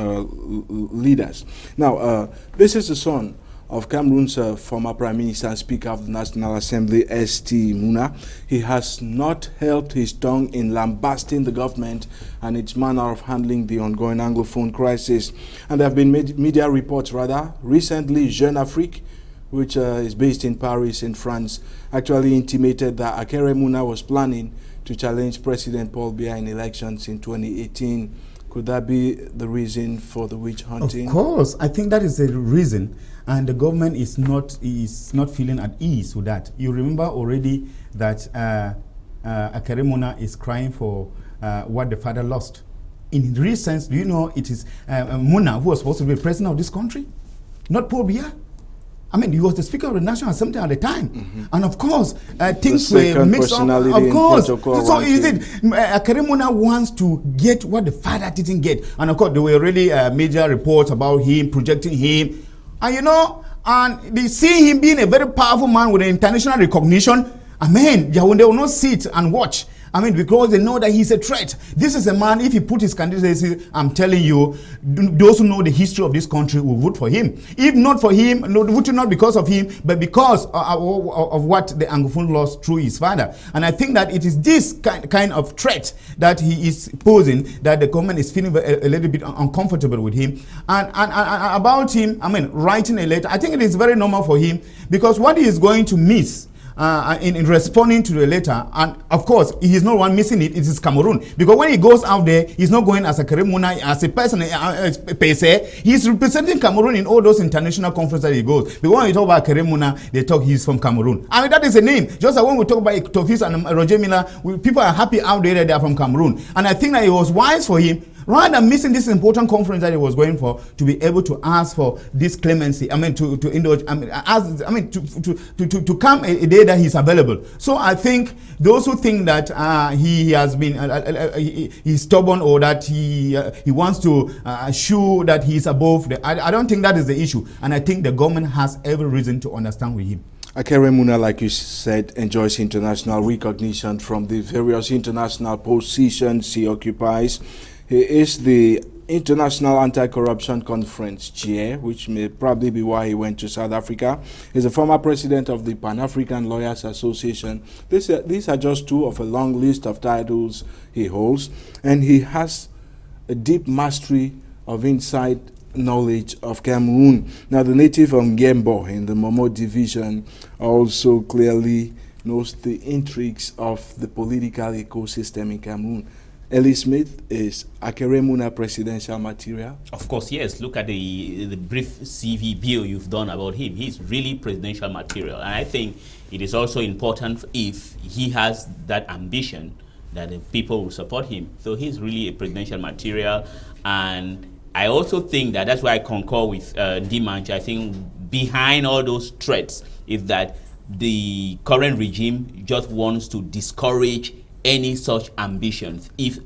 leaders. Now, this is the son of Cameroon's former Prime Minister and Speaker of the National Assembly, St. Muna. He has not held his tongue in lambasting the government and its manner of handling the ongoing Anglophone crisis. And there have been media reports, recently Jeune Afrique, which is based in Paris, in France, actually intimated that Akere Muna was planning to challenge President Paul Biya in elections in 2018. Could that be the reason for the witch hunting? Of course, I think that is the reason, and the government is not feeling at ease with that. You remember already that Akere Muna is crying for what the father lost. In real sense, do you know it is Muna who was supposed to be the president of this country, not Paul Biya? I mean, he was the Speaker of the National Assembly at the time. And of course, things were mixed up. Of course. So is it, Akere Muna wants to get what the father didn't get. And of course, there were really major reports about him, projecting him. And you know, and they see him being a very powerful man with international recognition. I mean, they will not sit and watch. I mean, because they know that he's a threat. This is a man, if he put his candidacy, I'm telling you, those who know the history of this country will vote for him. If not for him, vote not because of him, but because of what the Anglophone lost through his father. And I think that it is this kind of threat that he is posing that the government is feeling a little bit uncomfortable with him. And about him, I mean, writing a letter, I think it is very normal for him, because what he is going to miss in responding to the letter, and of course he is not one missing it, it is Cameroon, because when he goes out there, he's not going as a Akere Muna, as a person per se. He's representing Cameroon in all those international conferences that he goes. Because when we talk about Akere Muna, they talk he's from Cameroon. I mean, that is a name. Just like when we talk about Tofis and Roger Miller, people are happy out there that they are from Cameroon. And I think that it was wise for him, rather than missing this important conference that he was going for, to be able to ask for this clemency. I mean, to indulge. I mean, to come a day that he's available. So I think those who think that he has been he's stubborn, or that he wants to show that he's above, I don't think that is the issue. And I think the government has every reason to understand with him. Akere Muna, like you said, enjoys international recognition from the various international positions he occupies. He is the International Anti-Corruption Conference chair, which may probably be why he went to South Africa. He's a former president of the Pan-African Lawyers Association. These are just two of a long list of titles he holds, and he has a deep mastery of inside knowledge of Cameroon. Now, the native of Ngembo in the Momo division also clearly knows the intrigues of the political ecosystem in Cameroon. Elie Smith, is Akere Muna presidential material? Of course, yes. Look at the brief CV bill you've done about him. He's really presidential material. And I think it is also important, if he has that ambition, that the people will support him. So he's really a presidential material. And I also think that's why I concur with Ndi Mancho. I think behind all those threats is that the current regime just wants to discourage any such ambitions, if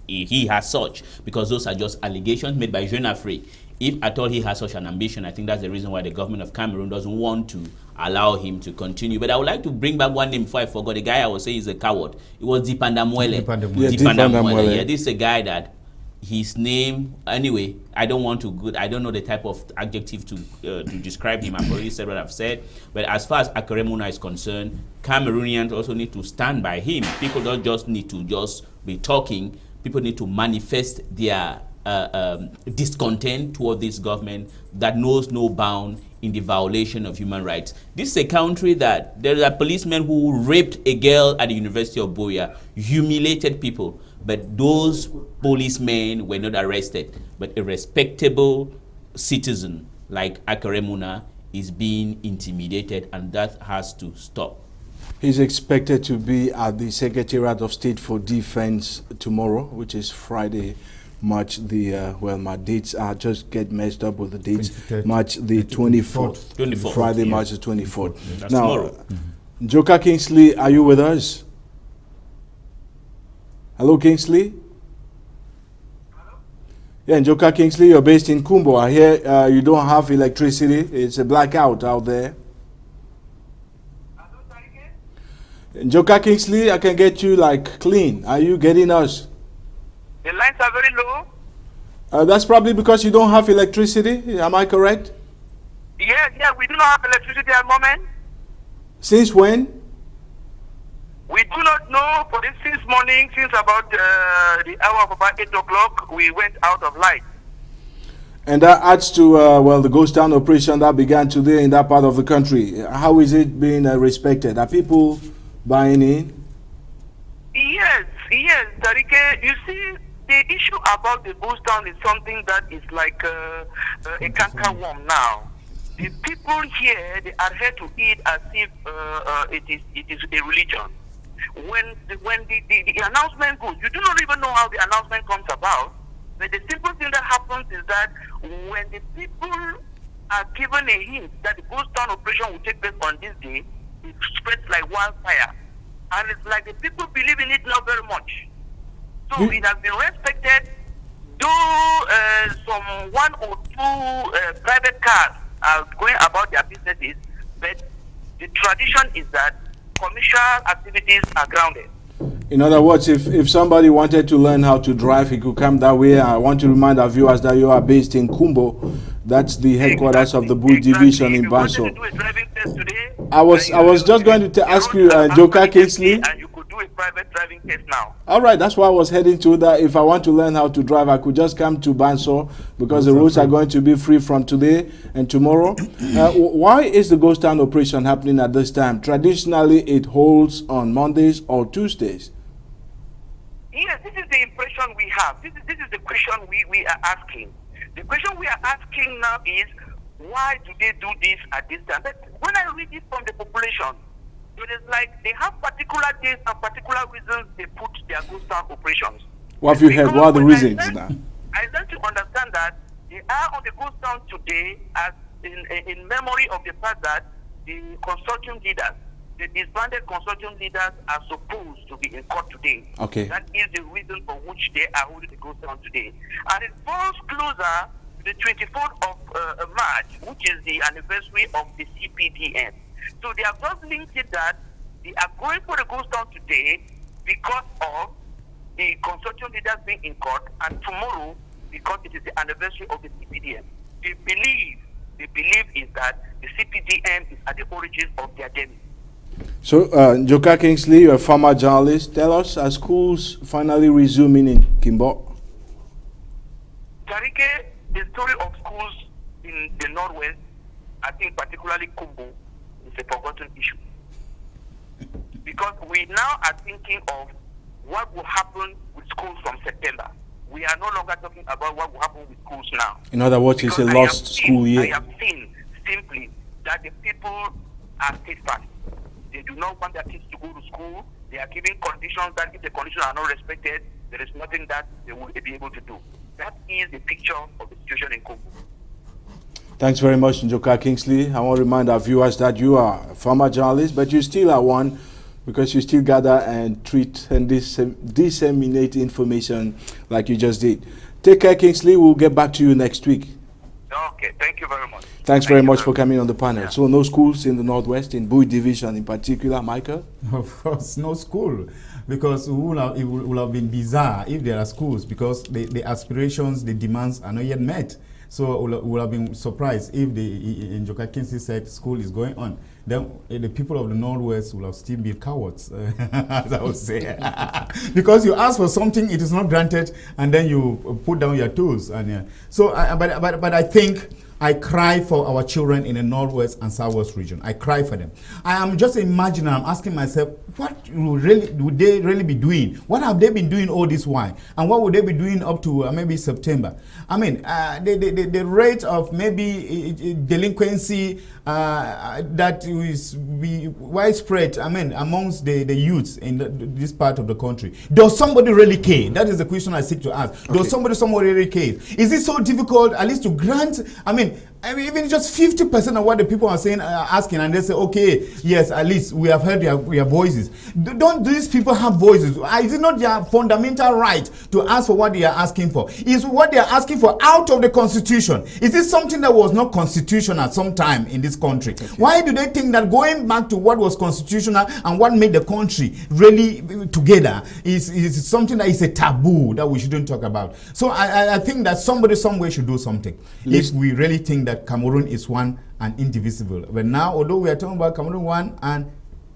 he has such, because those are just allegations made by Jeune Afrique. If at all he has such an ambition, I think that's the reason why the government of Cameroon doesn't want to allow him to continue. But I would like to bring back one name before I forgot. The guy I was saying is a coward. It was Ndi Mancho. Yeah, this is a guy that his name, anyway, I don't know the type of adjective to describe him. I've already said what I've said. But as far as Akere Muna is concerned, Cameroonians also need to stand by him. People don't just need to just be talking. People need to manifest their discontent toward this government that knows no bound in the violation of human rights. This is a country that there are policemen who raped a girl at the University of Buea, humiliated people. But those policemen were not arrested. But a respectable citizen like Akere Muna is being intimidated, and that has to stop. He's expected to be at the Secretariat of State for Defense tomorrow, which is Friday, March the, my dates are just get messed up with the dates. March the 24th. Friday, March the 24th. That's now, tomorrow. Njoka Kingsley, are you with us? Hello, Kingsley? Hello? Yeah, Njoka Kingsley, you're based in Kumbo. I hear you don't have electricity. It's a blackout out there. Njoka Kingsley, I can get you like clean. Are you getting us? The lines are very low. That's probably because you don't have electricity. Am I correct? Yeah, we do not have electricity at the moment. Since when? We do not know, but since morning, since about the hour of about 8 o'clock, we went out of light. And that adds to, the ghost town operation that began today in that part of the country. How is it being respected? Are people buying in? Yes, Ntarinyke. You see, the issue about the ghost town is something that is like a cankerworm now. The people here, they adhere to it as if it is a religion. When the announcement goes, you do not even know how the announcement comes about. But the simple thing that happens is that when the people are given a hint that the ghost town operation will take place on this day, it spreads like wildfire. And it's like the people believe in it now very much. So it has been respected, though some one or two private cars are going about their businesses, but the tradition is that commercial activities are grounded. In other words, if somebody wanted to learn how to drive, he could come that way. I want to remind our viewers that you are based in Kumbo. That's the headquarters of the Boot Division in Banso. I was just going to ask you, Joka Kingsley. And you could do a private driving test now. All right, that's why I was heading to that. If I want to learn how to drive, I could just come to Banso because the roads are going to be free from today and tomorrow. Why is the ghost town operation happening at this time? Traditionally, it holds on Mondays or Tuesdays. Yes, this is the impression we have. This is the question we are asking. The question we are asking now is, why do they do this at this time? But when I read it from the population, it is like they have particular days and particular reasons they put their ghost town operations. What have you heard? What are the reasons now? I learned to understand that they are on the ghost town today as in memory of the fact that the consortium leaders, the disbanded consortium leaders, are supposed to be in court today. Okay. That is the reason for which they are holding the ghost town today. And it falls closer to the 24th of March, which is the anniversary of the CPDM. So they have just linked it that they are going for the ghost town today because of the consortium leaders being in court, and tomorrow because it is the anniversary of the CPDM. They believe is that the CPDM is at the origin of their journey. So, Joka Kingsley, you're a former journalist. Tell us, are schools finally resuming in Kimbo? Ntarinyke, the story of schools in the Northwest, I think particularly Kumbu, is a forgotten issue. Because we now are thinking of what will happen with schools from September. We are no longer talking about what will happen with schools now. In other words, it's a lost school year. I have seen simply that the people are steadfast. They do not want their kids to go to school. They are giving conditions that if the conditions are not respected, there is nothing that they will be able to do. That is the picture of the situation in Congo. Thanks very much, Joka Kingsley. I want to remind our viewers that you are a former journalist, but you still are one because you still gather and treat and disseminate information like you just did. Take care, Kingsley. We'll get back to you next week. Okay, thank you very much. Thanks very much for coming on the panel. Yeah. So no schools in the Northwest, in Boot Division in particular, Michael? Of course, no school. Because it would have been bizarre if there are schools, because the aspirations, the demands are not yet met. So we would have been surprised if in Joka Kingsley said school is going on. Then the people of the Northwest will have still been cowards, as I would say. Because you ask for something, it is not granted, and then you put down your tools. And but I think I cry for our children in the Northwest and Southwest region. I cry for them. I am just imagining, I'm asking myself, what would they really be doing? What have they been doing all this while? And what would they be doing up to maybe September? I mean, the rate of maybe delinquency that is widespread, I mean, amongst the youths in this part of the country. Does somebody really care? That is the question I seek to ask. Okay. Does somebody really care? Is it so difficult at least to grant, I mean, even just 50% of what the people are saying, asking, and they say, okay, yes, at least we have heard your voices. Don't these people have voices? Is it not their fundamental right to ask for what they are asking for? Is what they are asking for out of the Constitution? Is it something that was not constitutional at some time in this country? Okay. Why do they think that going back to what was constitutional and what made the country really together is something that is a taboo that we shouldn't talk about? So I think that somebody somewhere should do something. If we really think that Cameroon is one and indivisible. But now, although we are talking about Cameroon one and,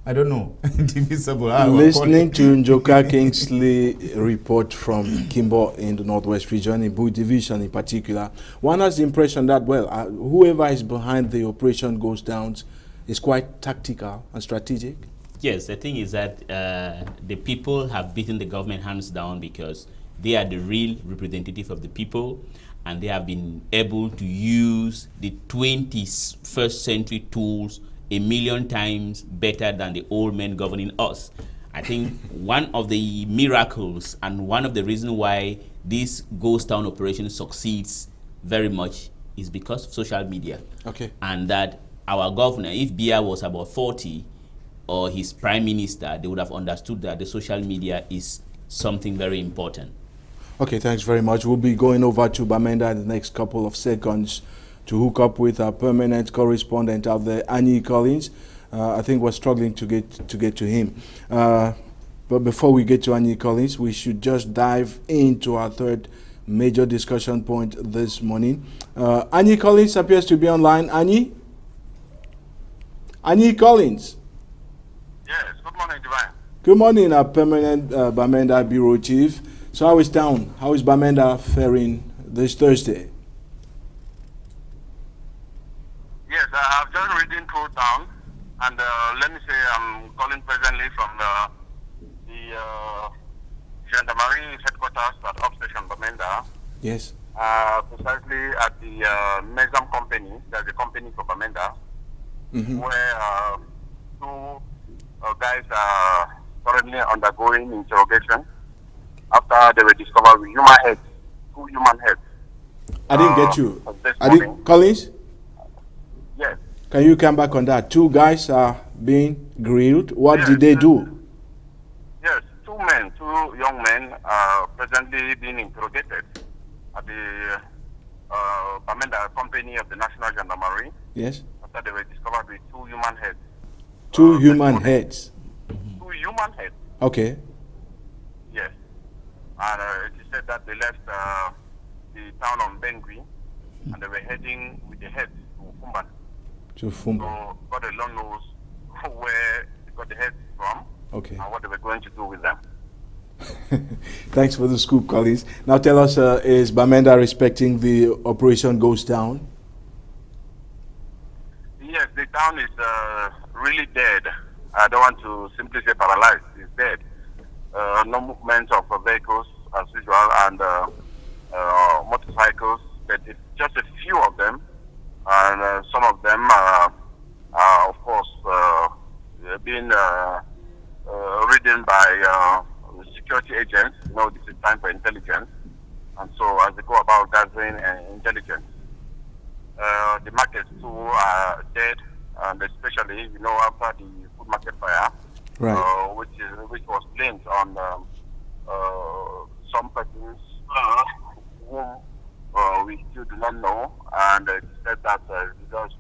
I don't know, indivisible. Listening to Joka Kingsley report from Kimbo in the Northwest region, in Boot Division in particular, one has the impression that, well, whoever is behind the operation goes down is quite tactical and strategic. Yes, the thing is that the people have beaten the government hands down because They are the real representative of the people, and they have been able to use the 21st century tools a million times better than the old men governing us. I think one of the miracles and one of the reasons why this ghost town operation succeeds very much is because of social media. Okay. And that our governor, if Biya was about 40, or his prime minister, they would have understood that the social media is something very important. Okay, thanks very much. We'll be going over to Bamenda in the next couple of seconds to hook up with our permanent correspondent out there, Annie Collins. I think we're struggling to get to him. But before we get to Annie Collins, we should just dive into our third major discussion point this morning. Annie Collins appears to be online. Annie Collins. Yes, good morning, Divine. Good morning, our permanent Bamenda Bureau Chief. So how is town? How is Bamenda faring this Thursday? Yes, I've just reading through town, and let me say I'm calling presently from the Gendarmerie headquarters at Upstation Bamenda. Yes. Precisely at the Mezam company, there's a company for Bamenda, where two guys are currently undergoing interrogation after they were discovered with human heads, 2 human heads. I didn't get you. Collins? Yes. Can you come back on that? 2 guys are being grilled. What did they do? Yes, 2 young men are presently being interrogated at the Bamenda company of the National Gendarmerie. Yes. After they were discovered with 2 human heads. 2 human heads. 2 human heads. Okay. Yes. And it is said that they left the town of Bengui and they were heading with the heads to Fumban. To Fumban. So God alone knows where they got the heads from, okay, and what they were going to do with them. Thanks for the scoop, Collins. Now tell us, is Bamenda respecting the operation goes down? Yes, the town is really dead. I don't want to simply say paralyzed. It's dead. No movement of vehicles as usual, and motorcycles, but it's just a few of them, and some of them are of course being ridden by security agents. You know, this is time for intelligence, and so as they go about gathering intelligence, the markets too are dead, and especially, you know, after the food market fire, right, which was blamed on some persons whom we still do not know, and it said that because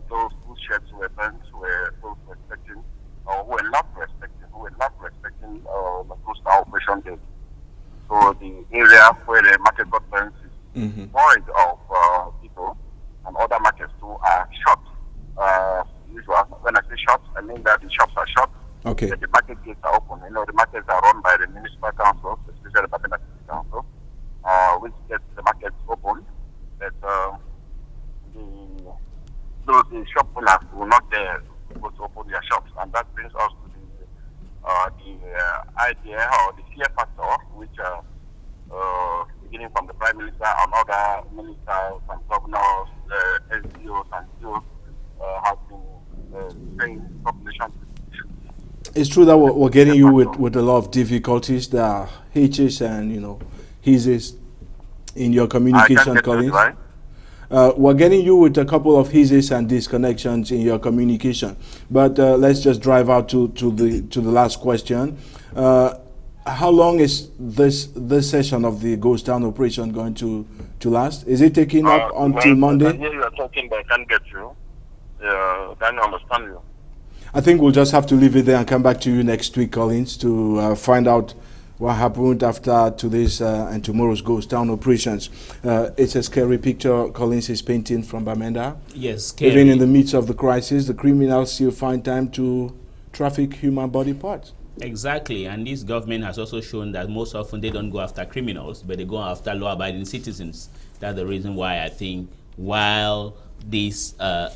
those whose shirts were burnt were those respecting, or who were not respecting the coastal operation date. So the area where the market got burnt is void of people, and other markets too are shut. Usual. When I say shut, I mean that the shops are shut. Okay. The market gates are open. You know, the markets are run by the municipal council, especially the Bamenda City Council, which gets the markets open. But the shop owners will not dare to open their shops, and that brings us to the idea or the fear factor, which beginning from the Prime Minister and other ministers and governors, SDOs and CEOs have been saying population. It's true that we're getting you with a lot of difficulties. There are hitches and, you know, hisses in your communication, Collins. Right? We're getting you with a couple of hisses and disconnections in your communication. But let's just drive out to the last question. How long is this session of the Ghost Town operation going to last? Is it taking up until Monday? I can hear you are talking, but I can't get you. Can understand you? I think we'll just have to leave it there and come back to you next week, Collins, to find out what happened after today's and tomorrow's Ghost Town operations. It's a scary picture Collins is painting from Bamenda. Yes, scary. Even in the midst of the crisis, the criminals still find time to traffic human body parts. Exactly, and this government has also shown that most often they don't go after criminals, but they go after law-abiding citizens. That's the reason why I think while this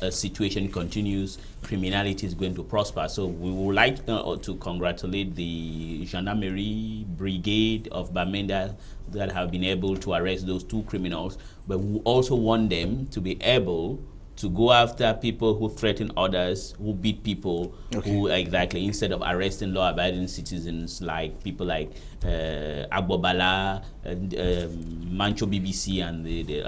situation continues, criminality is going to prosper. So we would like to congratulate the Gendarmerie Brigade of Bamenda that have been able to arrest those 2 criminals, but we also want them to be able to go after people who threaten others, who beat people, who exactly, instead of arresting law-abiding citizens like people like Agbobala, Mancho BBC, and the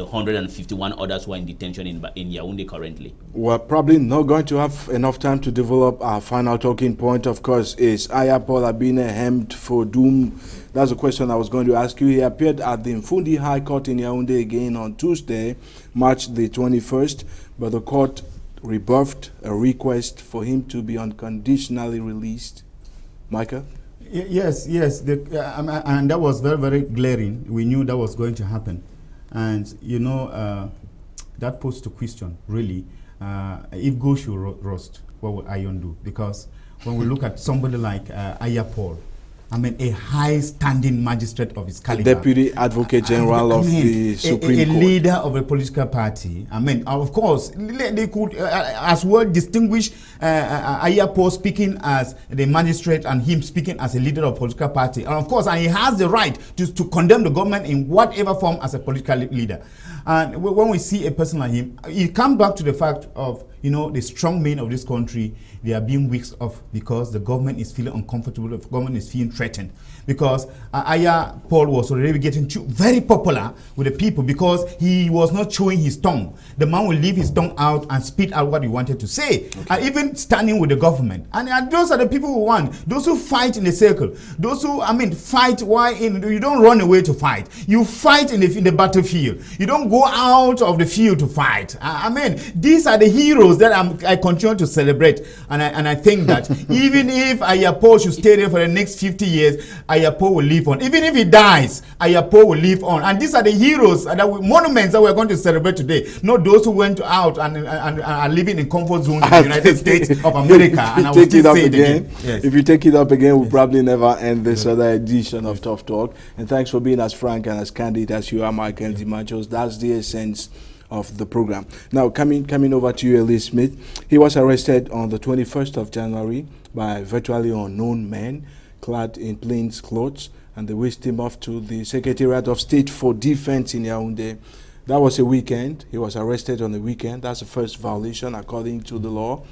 151 others who are in detention in Yaoundé currently. We're probably not going to have enough time to develop our final talking point. Of course, is Ayah Ebine hemmed for doom? That's a question I was going to ask you. He appeared at the Mfundi High Court in Yaoundé again on Tuesday, March the 21st, but the court rebuffed a request for him to be unconditionally released. Michael? Yes, and that was very, very glaring. We knew that was going to happen. And, you know, that puts to question, really, if gold should roast, what would Iron do? Because when we look at somebody like Ayah Paul, I mean, a high-standing magistrate of his caliber. Deputy Advocate General of the Supreme Court. A leader of a political party. I mean, of course, they could as well distinguish Ayah Paul speaking as the magistrate and him speaking as a leader of a political party. And of course, and he has the right to condemn the government in whatever form as a political leader. And when we see a person like him, it comes back to the fact of, you know, the strong men of this country, they are being weeks off because the government is feeling uncomfortable, the government is feeling threatened. Because Ayah Paul was already getting very popular with the people because he was not showing his tongue. The man will leave his tongue out and spit out what he wanted to say. And even standing with the government. And those are the people who want. Those who fight in the circle. Those who, I mean, fight while you don't run away to fight. You fight in the battlefield. You don't go out of the field to fight. I mean, these are the heroes that I continue to celebrate. And I think that even if Ayah Paul should stay there for the next 50 years, Ayah Paul will live on. Even if he dies, Ayah Paul will live on. And these are the heroes, monuments that we're going to celebrate today. Not those who went out and are living in comfort zones in the United States of America. And I will still say it again. Yes. If you take it up again, we'll probably never end this other edition of Tough Talk. And thanks for being as frank and as candid as you are, Michael Ndi Mancho. That's the essence of the program. Now, coming over to you, Elie Smith. He was arrested on the 21st of January by virtually unknown men clad in plain clothes, and they whisked him off to the Secretariat of State for Defense in Yaoundé. That was a weekend. He was arrested on the weekend. That's the first violation according to the law.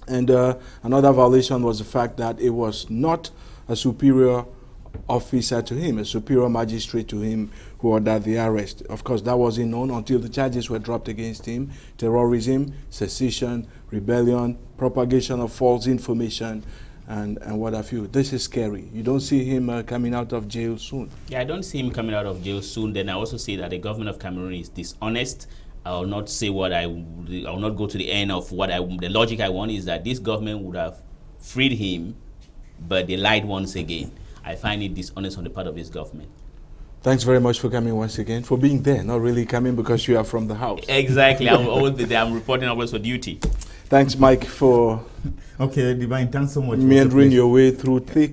And another violation was the fact that it was not a superior officer to him, a superior magistrate to him, who ordered the arrest. Of course, that wasn't known until the charges were dropped against him: terrorism, secession, rebellion, propagation of false information, and what have you. This is scary. You don't see him coming out of jail soon. Yeah, I don't see him coming out of jail soon. Then I also see that the government of Cameroon is dishonest. I will not say I will not go to the end of the logic I want is that this government would have freed him, but they lied once again. I find it dishonest on the part of this government. Thanks very much for coming once again, for being there, not really coming because you are from the house. Exactly. I will always be there. I'm reporting always for duty. Thanks, Mike, for Divine, thanks so much. Meandering your way through thick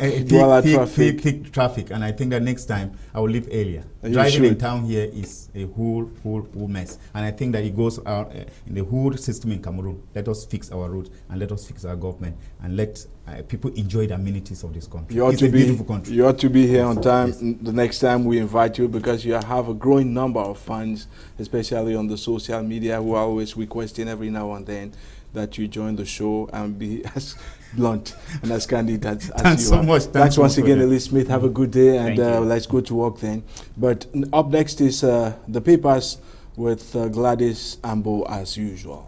traffic. And I think that next time I will leave earlier. You Driving should. in town here is a whole mess. And I think that it goes out in the whole system in Cameroon. Let us fix our roads and let us fix our government and let people enjoy the amenities of this country. It's a beautiful country. You ought to be here on time the next time we invite you, because you have a growing number of fans, especially on the social media, who are always requesting every now and then that you join the show and be as blunt and as candid as you are. Thanks so much. Thanks once again, Elie Smith. Have a good day, and let's go to work then. But up next is the papers with Gladys Ambo as usual.